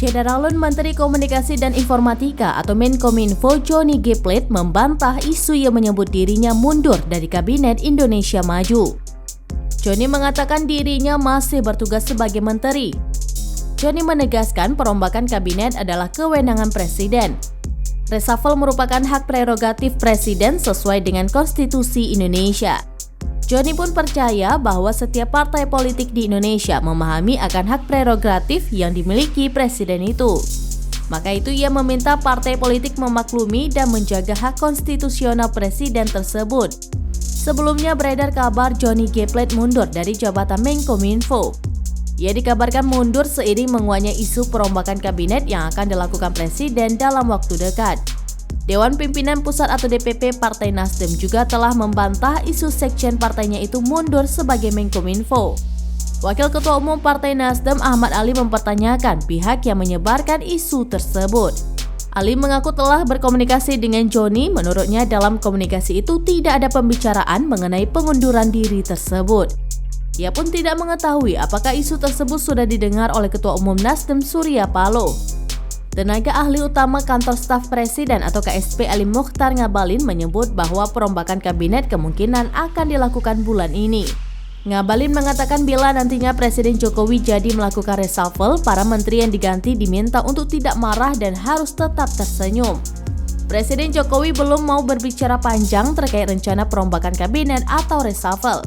Syedaralun Menteri Komunikasi dan Informatika atau Menkominfo Johnny G. Plate membantah isu yang menyebut dirinya mundur dari Kabinet Indonesia Maju. Johnny mengatakan dirinya masih bertugas sebagai menteri. Johnny menegaskan perombakan kabinet adalah kewenangan presiden. Reshuffle merupakan hak prerogatif presiden sesuai dengan konstitusi Indonesia. Johnny pun percaya bahwa setiap partai politik di Indonesia memahami akan hak prerogatif yang dimiliki presiden itu. Maka itu ia meminta partai politik memaklumi dan menjaga hak konstitusional presiden tersebut. Sebelumnya beredar kabar Johnny G. Plate mundur dari jabatan Menkominfo. Ia dikabarkan mundur seiring menguatnya isu perombakan kabinet yang akan dilakukan presiden dalam waktu dekat. Dewan Pimpinan Pusat atau DPP Partai Nasdem juga telah membantah isu sekjen partainya itu mundur sebagai Menkominfo. Wakil Ketua Umum Partai Nasdem Ahmad Ali mempertanyakan pihak yang menyebarkan isu tersebut. Ali mengaku telah berkomunikasi dengan Johnny. Menurutnya dalam komunikasi itu tidak ada pembicaraan mengenai pengunduran diri tersebut. Ia pun tidak mengetahui apakah isu tersebut sudah didengar oleh Ketua Umum Nasdem Surya Paloh. Tenaga ahli utama kantor staf presiden atau KSP Ali Mokhtar Ngabalin menyebut bahwa perombakan kabinet kemungkinan akan dilakukan bulan ini. Ngabalin mengatakan bila nantinya Presiden Jokowi jadi melakukan reshuffle, para menteri yang diganti diminta untuk tidak marah dan harus tetap tersenyum. Presiden Jokowi belum mau berbicara panjang terkait rencana perombakan kabinet atau reshuffle.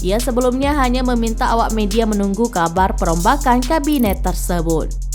Ia sebelumnya hanya meminta awak media menunggu kabar perombakan kabinet tersebut.